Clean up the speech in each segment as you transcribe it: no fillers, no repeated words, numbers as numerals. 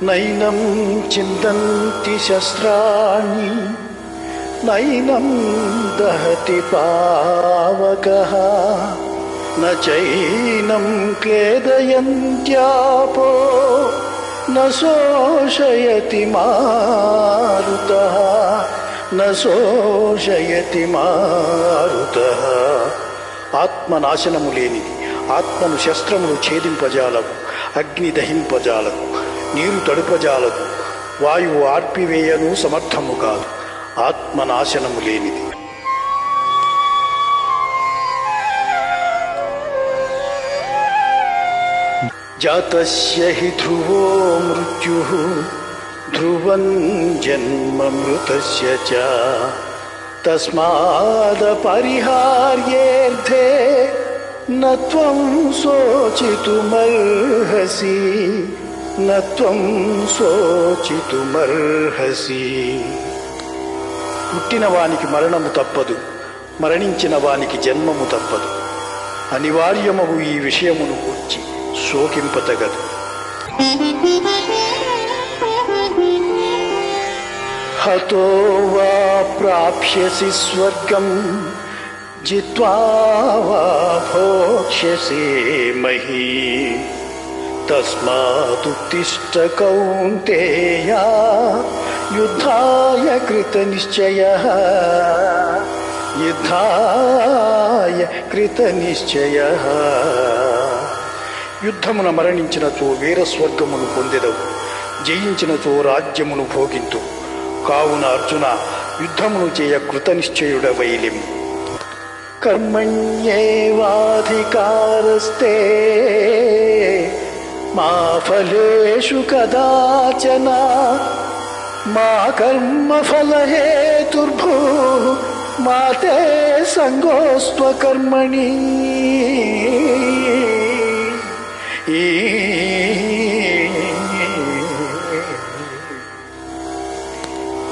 నైనం చిందంతి శస్త్రాణి నైనం దహతి పావకః న చైనం క్లేదయంత్యాపో న శోషయతి మారుతః న శోషయతి మారుతః. ఆత్మనాశనము లేనిది ఆత్మను శస్త్రములు ఛేదింపజాలవు, అగ్ని దహింపజాలవు, నీరు తడుపజాలదు, వాయువు ఆర్పివేయను సమర్థము కాదు. ఆత్మనాశనము లేనిది. జాతస్య హి ధ్రువో మృత్యుః ధ్రువం జన్మ మృతస్య చ తస్మాదపరిహార్యేర్థే న త్వం శోచితుమర్హసి న త్వం శోచితుమర్హసి. పుట్టిన వానికి మరణము తప్పదు, మరణించిన వానికి జన్మము తప్పదు. అనివార్యమగు ఈ విషయమును గూర్చి శోకింపతగదు. హతో వా ప్రాప్స్యసి స్వర్గం జిత్వా వా భోక్ష్యసి మహీం తస్మాదుత్తిష్ట కౌంతేయ యుద్ధాయ కృతనిశ్చయః యుద్ధాయ కృతనిశ్చయః. యుద్ధమున మరణించినచో వీరస్వర్గమును పొందెదవు, జయించినచో రాజ్యమును భోగింతు. కావున అర్జున, యుద్ధమును చేయ కృతనిశ్చయుడవైలిం. కర్మణ్యేవాధికారస్తే మా ఫలేషు కదాచన మా కర్మఫలహేతుర్భూః మా తే సంగోస్త్వకర్మణి.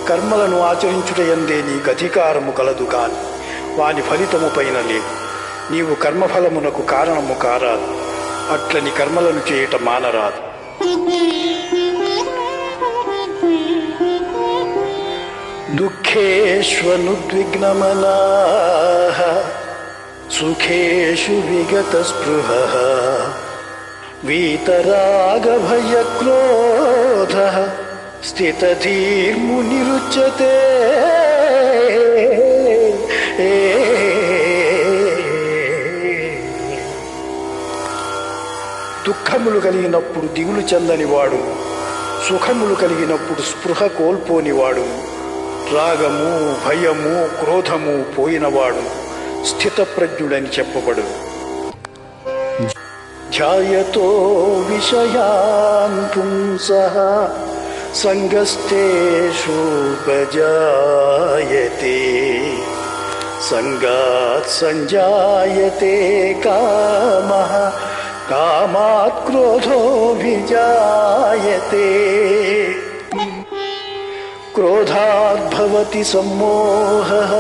కర్మలను ఆచరించుటయందే నీకు అధికారము కలదు కాని వాని ఫలితము పైన లేదు. నీవు కర్మఫలమునకు కారణము కారాదు, అట్లని కర్మలను చేయట మానరాదు. దుఃఖేష్వనుద్విగ్నమనాః సుఖేషు విగతస్పృహః వీతరాగభయక్రోధః స్థితధీర్మునిరుచ్యతే. దుఃఖములు కలిగినప్పుడు దిగులు చెందనివాడు, సుఖములు కలిగినప్పుడు స్పృహ కోల్పోనివాడు, రాగము భయము క్రోధము పోయినవాడు స్థితప్రజ్ఞుడని చెప్పబడు. ధ్యాయతో విషయాన్ పుంసః సంగస్తేషుపజాయతే సంగాత్ సంజాయతే కామః కామాత్ క్రోధోభిజాయతే. క్రోధాత్ భవతి సమ్మోహః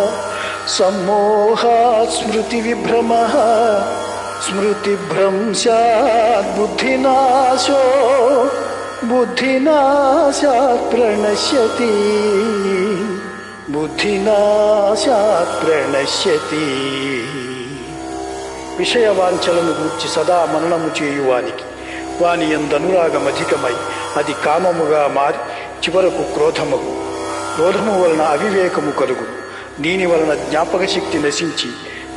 సమ్మోహాత్ స్మృతివిభ్రమః స్మృతిభ్రంశాత్ బుద్ధినాశో బుద్ధినాశాత్ ప్రణశ్యతి బుద్ధినాశాత్ ప్రణశ్యతి. విషయవాంఛలను గూర్చి సదా మననము చేయువానికి వాని యందనురాగమధికమై అది కామముగా మారి చివరకు క్రోధమగు, క్రోధము వలన అవివేకము కలుగు, దీని వలన జ్ఞాపకశక్తి నశించి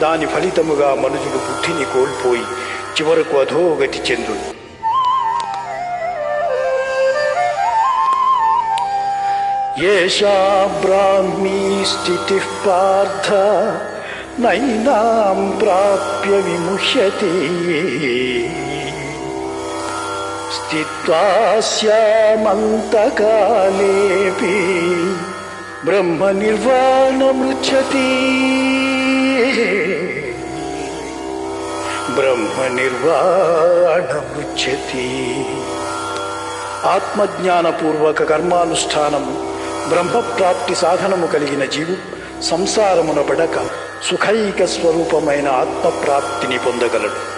దాని ఫలితముగా మనుషుడు బుద్ధిని కోల్పోయి చివరకు అధోగతి చెందును. ఏషా బ్రాహ్మీ స్థితిః పార్థ నైనాం ప్రాప్య విముహ్యతి స్థిత్వా స్యామంతకాలేపి బ్రహ్మ నిర్వాణమృచ్చతి బ్రహ్మ నిర్వాణమృచ్చతి. ఆత్మజ్ఞానపూర్వక కర్మానుష్ఠానము బ్రహ్మప్రాప్తి సాధనము కలిగిన జీవు సంసారమున పడక సుఖైక స్వరూపమైన ఆత్మప్రాప్తిని పొందగలడు.